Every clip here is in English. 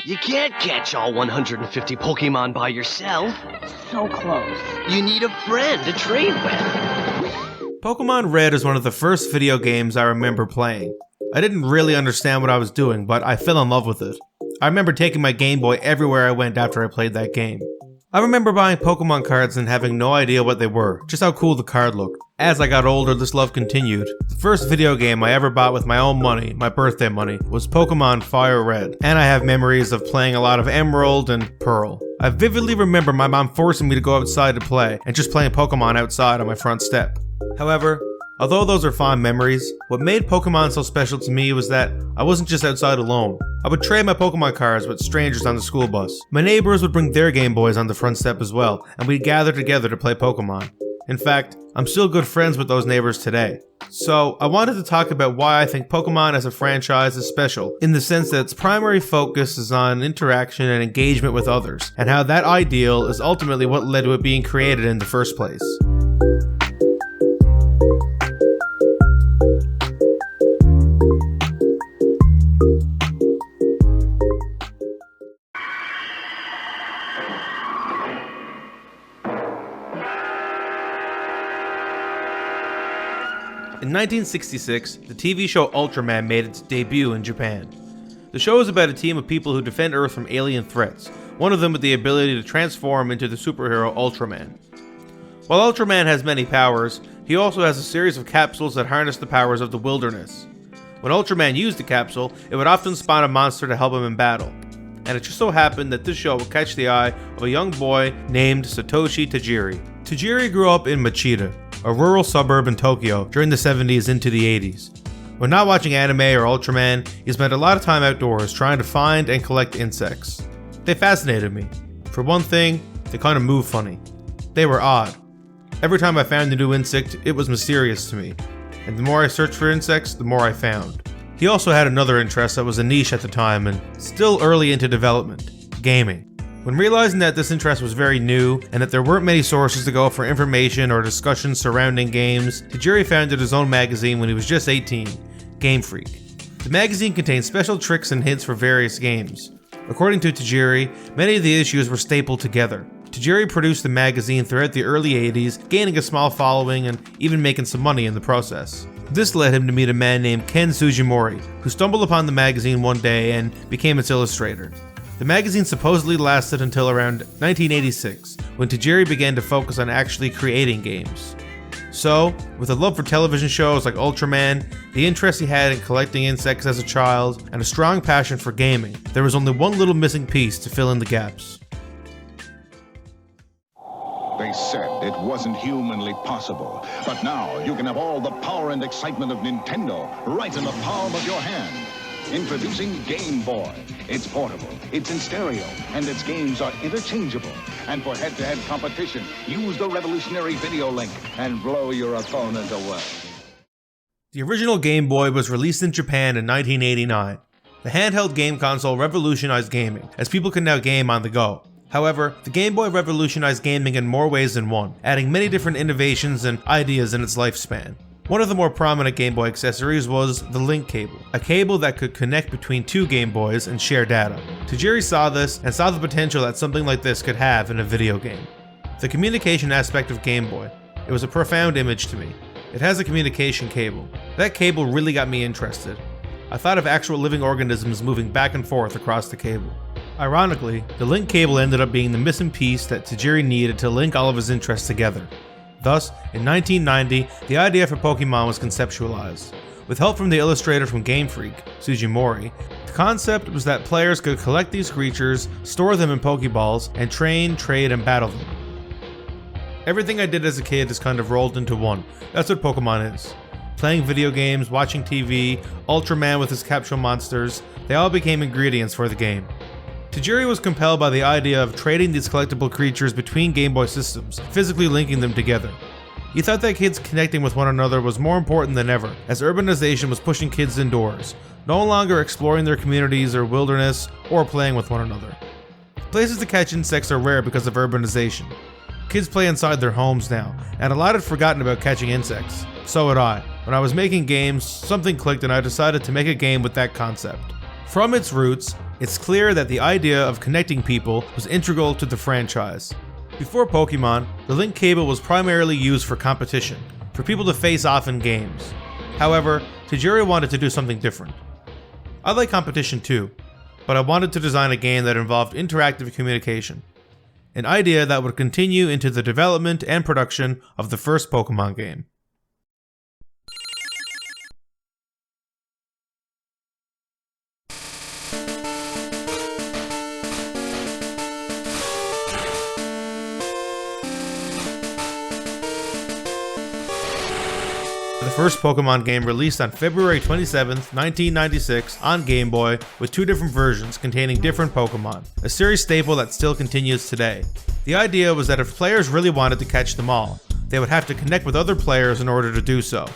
You can't catch all 150 Pokemon by yourself. So close. You need a friend to trade with. Pokemon Red is one of the first video games I remember playing. I didn't really understand what I was doing, but I fell in love with it. I remember taking my Game Boy everywhere I went after I played that game. I remember buying Pokemon cards and having no idea what they were, just how cool the card looked. As I got older, this love continued. The first video game I ever bought with my own money, my birthday money, was Pokemon Fire Red, and I have memories of playing a lot of Emerald and Pearl. I vividly remember my mom forcing me to go outside to play, and just playing Pokemon outside on my front step. However, although those are fond memories, what made Pokemon so special to me was that I wasn't just outside alone. I would trade my Pokemon cards with strangers on the school bus. My neighbors would bring their Game Boys on the front step as well, and we'd gather together to play Pokemon. In fact, I'm still good friends with those neighbors today. So, I wanted to talk about why I think Pokemon as a franchise is special, in the sense that its primary focus is on interaction and engagement with others, and how that ideal is ultimately what led to it being created in the first place. In 1966, the TV show Ultraman made its debut in Japan. The show is about a team of people who defend Earth from alien threats, one of them with the ability to transform into the superhero Ultraman. While Ultraman has many powers, he also has a series of capsules that harness the powers of the wilderness. When Ultraman used the capsule, it would often spawn a monster to help him in battle. And it just so happened that this show would catch the eye of a young boy named Satoshi Tajiri. Tajiri grew up in Machida, a rural suburb in Tokyo during the 70s into the 80s. When not watching anime or Ultraman, he spent a lot of time outdoors trying to find and collect insects. They fascinated me. For one thing, they kind of moved funny. They were odd. Every time I found a new insect, it was mysterious to me. And the more I searched for insects, the more I found. He also had another interest that was a niche at the time and still early into development: gaming. When realizing that this interest was very new and that there weren't many sources to go for information or discussions surrounding games, Tajiri founded his own magazine when he was just 18, Game Freak. The magazine contained special tricks and hints for various games. According to Tajiri, many of the issues were stapled together. Tajiri produced the magazine throughout the early 80s, gaining a small following and even making some money in the process. This led him to meet a man named Ken Sugimori, who stumbled upon the magazine one day and became its illustrator. The magazine supposedly lasted until around 1986, when Tajiri began to focus on actually creating games. So, with a love for television shows like Ultraman, the interest he had in collecting insects as a child, and a strong passion for gaming, there was only one little missing piece to fill in the gaps. They said it wasn't humanly possible, but now you can have all the power and excitement of Nintendo right in the palm of your hand. Introducing Game Boy. It's portable, it's in stereo, and its games are interchangeable. And for head-to-head competition, use the revolutionary video link and blow your opponent away. The original Game Boy was released in Japan in 1989. The handheld game console revolutionized gaming, as people can now game on the go. However, the Game Boy revolutionized gaming in more ways than one, adding many different innovations and ideas in its lifespan. One of the more prominent Game Boy accessories was the link cable, a cable that could connect between two Game Boys and share data. Tajiri saw this and saw the potential that something like this could have in a video game. The communication aspect of Game Boy. It was a profound image to me. It has a communication cable. That cable really got me interested. I thought of actual living organisms moving back and forth across the cable. Ironically, the link cable ended up being the missing piece that Tajiri needed to link all of his interests together. Thus, in 1990, the idea for Pokemon was conceptualized. With help from the illustrator from Game Freak, Sugimori, the concept was that players could collect these creatures, store them in Pokeballs, and train, trade, and battle them. Everything I did as a kid is kind of rolled into one. That's what Pokemon is. Playing video games, watching TV, Ultraman with his capsule monsters, they all became ingredients for the game. Tajiri was compelled by the idea of trading these collectible creatures between Game Boy systems, physically linking them together. He thought that kids connecting with one another was more important than ever, as urbanization was pushing kids indoors, no longer exploring their communities or wilderness, or playing with one another. Places to catch insects are rare because of urbanization. Kids play inside their homes now, and a lot had forgotten about catching insects. So had I. When I was making games, something clicked and I decided to make a game with that concept. From its roots, It's clear that the idea of connecting people was integral to the franchise. Before Pokemon, the link cable was primarily used for competition, for people to face off in games. However, Tajiri wanted to do something different. I like competition too, but I wanted to design a game that involved interactive communication. An idea that would continue into the development and production of the first Pokemon game. The first Pokemon game released on February 27, 1996 on Game Boy with 2 different versions containing different Pokemon, a series staple that still continues today. The idea was that if players really wanted to catch them all, they would have to connect with other players in order to do so.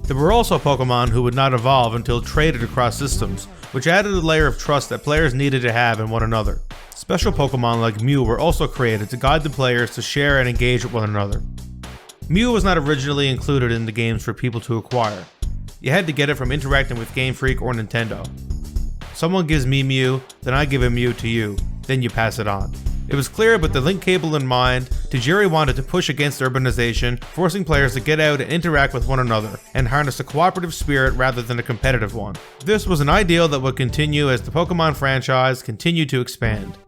There were also Pokemon who would not evolve until traded across systems, which added a layer of trust that players needed to have in one another. Special Pokemon like Mew were also created to guide the players to share and engage with one another. Mew was not originally included in the games for people to acquire. You had to get it from interacting with Game Freak or Nintendo. Someone gives me Mew, then I give a Mew to you, then you pass it on. It was clear, with the link cable in mind, Tajiri wanted to push against urbanization, forcing players to get out and interact with one another, and harness a cooperative spirit rather than a competitive one. This was an ideal that would continue as the Pokemon franchise continued to expand.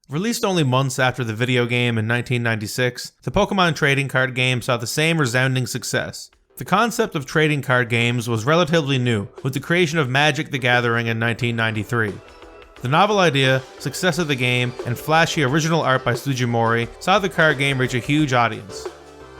Released only months after the video game in 1996, the Pokemon trading card game saw the same resounding success. The concept of trading card games was relatively new, with the creation of Magic: The Gathering in 1993. The novel idea, success of the game, and flashy original art by Sujimori saw the card game reach a huge audience.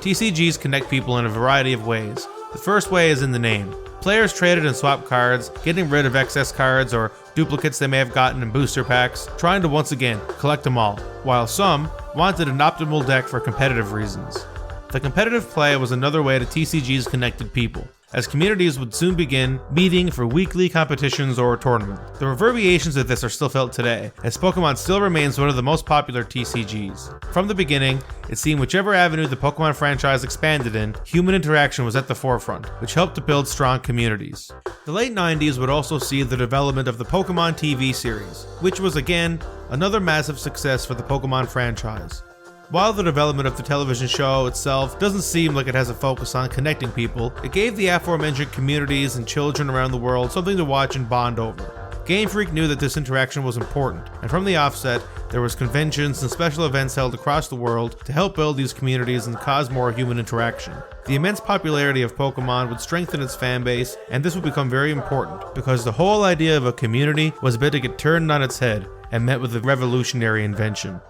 TCGs connect people in a variety of ways. The first way is in the name. Players traded and swapped cards, getting rid of excess cards or duplicates they may have gotten in booster packs, trying to once again collect them all, while some wanted an optimal deck for competitive reasons. The competitive play was another way that TCGs connected people, as communities would soon begin meeting for weekly competitions or a tournament. The reverberations of this are still felt today, as Pokemon still remains one of the most popular TCGs. From the beginning, it seemed whichever avenue the Pokemon franchise expanded in, human interaction was at the forefront, which helped to build strong communities. The late 90s would also see the development of the Pokemon TV series, which was again another massive success for the Pokemon franchise. While the development of the television show itself doesn't seem like it has a focus on connecting people, it gave the aforementioned communities and children around the world something to watch and bond over. Game Freak knew that this interaction was important, and from the offset, there was conventions and special events held across the world to help build these communities and cause more human interaction. The immense popularity of Pokemon would strengthen its fanbase, and this would become very important, because the whole idea of a community was about to get turned on its head and met with a revolutionary invention.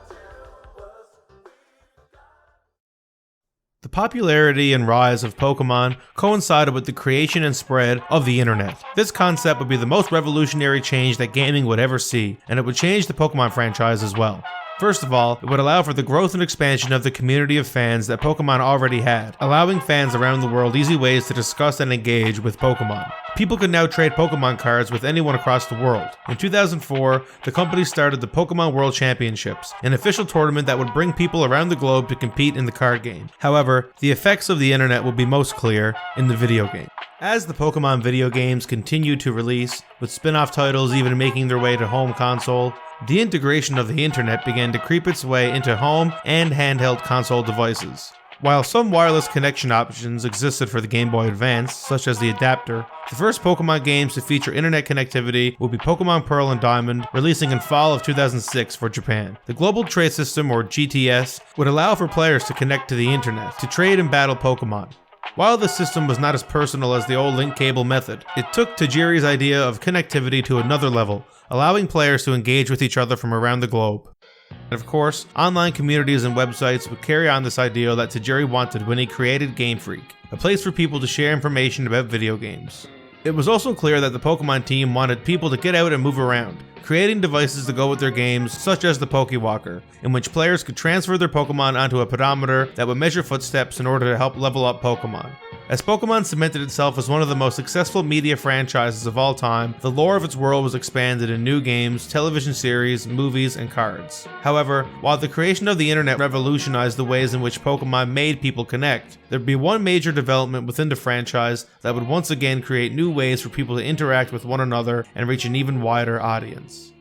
The popularity and rise of Pokemon coincided with the creation and spread of the internet. This concept would be the most revolutionary change that gaming would ever see, and it would change the Pokemon franchise as well. First of all, it would allow for the growth and expansion of the community of fans that Pokemon already had, allowing fans around the world easy ways to discuss and engage with Pokemon. People could now trade Pokemon cards with anyone across the world. In 2004, the company started the Pokemon World Championships, an official tournament that would bring people around the globe to compete in the card game. However, the effects of the internet will be most clear in the video game. As the Pokemon video games continued to release, with spin-off titles even making their way to home console, the integration of the internet began to creep its way into home and handheld console devices. While some wireless connection options existed for the Game Boy Advance, such as the adapter, the first Pokemon games to feature internet connectivity will be Pokemon Pearl and Diamond, releasing in fall of 2006 for Japan. The Global Trade System, or GTS, would allow for players to connect to the internet, to trade and battle Pokemon. While the system was not as personal as the old link cable method, it took Tajiri's idea of connectivity to another level, allowing players to engage with each other from around the globe. And of course, online communities and websites would carry on this ideal that Tajiri wanted when he created Game Freak, a place for people to share information about video games. It was also clear that the Pokemon team wanted people to get out and move around, creating devices to go with their games, such as the Pokewalker, in which players could transfer their Pokemon onto a pedometer that would measure footsteps in order to help level up Pokemon. As Pokemon cemented itself as one of the most successful media franchises of all time, the lore of its world was expanded in new games, television series, movies, and cards. However, while the creation of the internet revolutionized the ways in which Pokemon made people connect, there'd be one major development within the franchise that would once again create new ways for people to interact with one another and reach an even wider audience.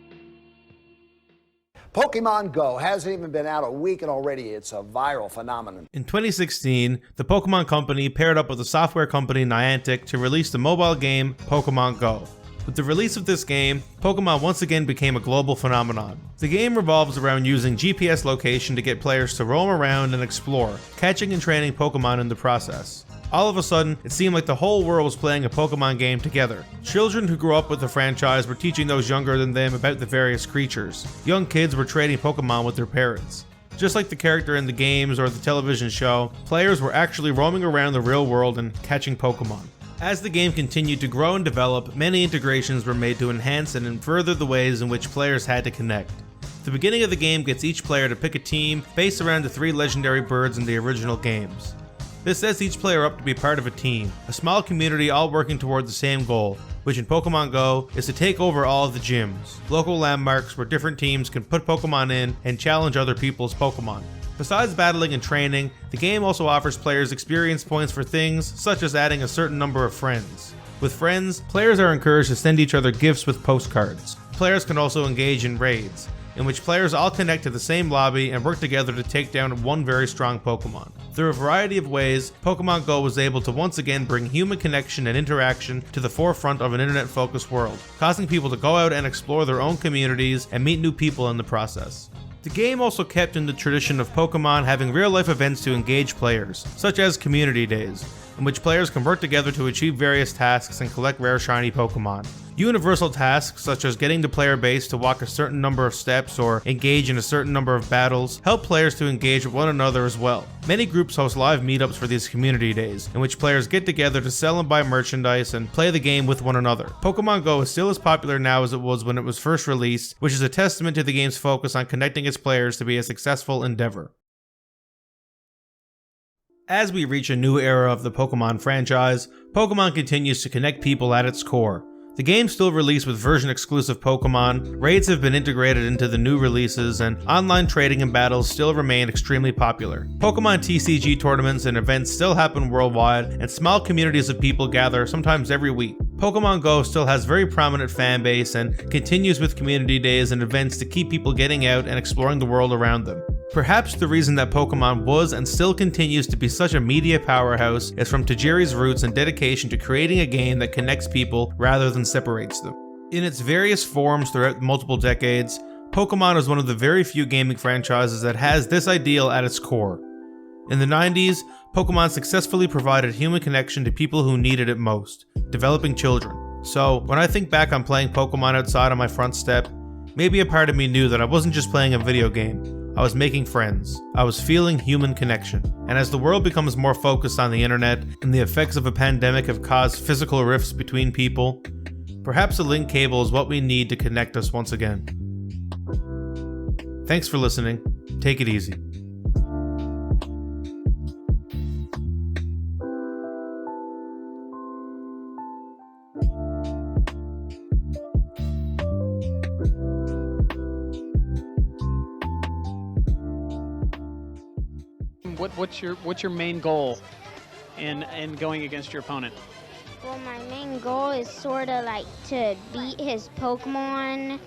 Pokemon Go hasn't even been out a week and already it's a viral phenomenon. In 2016, the Pokemon Company paired up with the software company Niantic to release the mobile game Pokemon Go. With the release of this game, Pokemon once again became a global phenomenon. The game revolves around using GPS location to get players to roam around and explore, catching and training Pokemon in the process. All of a sudden, it seemed like the whole world was playing a Pokemon game together. Children who grew up with the franchise were teaching those younger than them about the various creatures. Young kids were trading Pokemon with their parents. Just like the character in the games or the television show, players were actually roaming around the real world and catching Pokemon. As the game continued to grow and develop, many integrations were made to enhance and further the ways in which players had to connect. The beginning of the game gets each player to pick a team based around the 3 legendary birds in the original games. This sets each player up to be part of a team, a small community all working toward the same goal, which in Pokemon Go is to take over all of the gyms, local landmarks where different teams can put Pokemon in and challenge other people's Pokemon. Besides battling and training, the game also offers players experience points for things such as adding a certain number of friends. With friends, players are encouraged to send each other gifts with postcards. Players can also engage in raids, in which players all connect to the same lobby and work together to take down one very strong Pokemon. Through a variety of ways, Pokemon Go was able to once again bring human connection and interaction to the forefront of an internet-focused world, causing people to go out and explore their own communities and meet new people in the process. The game also kept in the tradition of Pokemon having real-life events to engage players, such as Community Days, in which players can work together to achieve various tasks and collect rare shiny Pokemon. Universal tasks such as getting the player base to walk a certain number of steps or engage in a certain number of battles help players to engage with one another as well. Many groups host live meetups for these community days, in which players get together to sell and buy merchandise and play the game with one another. Pokemon Go is still as popular now as it was when it was first released, which is a testament to the game's focus on connecting its players to be a successful endeavor. As we reach a new era of the Pokemon franchise, Pokemon continues to connect people at its core. The game still released with version-exclusive Pokemon, raids have been integrated into the new releases, and online trading and battles still remain extremely popular. Pokemon TCG tournaments and events still happen worldwide, and small communities of people gather sometimes every week. Pokemon Go still has very prominent fan base and continues with community days and events to keep people getting out and exploring the world around them. Perhaps the reason that Pokemon was and still continues to be such a media powerhouse is from Tajiri's roots and dedication to creating a game that connects people rather than separates them. In its various forms throughout multiple decades, Pokemon is one of the very few gaming franchises that has this ideal at its core. In the 90s, Pokemon successfully provided human connection to people who needed it most, developing children. So, when I think back on playing Pokemon outside on my front step, maybe a part of me knew that I wasn't just playing a video game. I was making friends. I was feeling human connection. And as the world becomes more focused on the internet and the effects of a pandemic have caused physical rifts between people, perhaps a link cable is what we need to connect us once again. Thanks for listening. Take it easy. What's your main goal in going against your opponent? Well, my main goal is sort of like to beat his Pokemon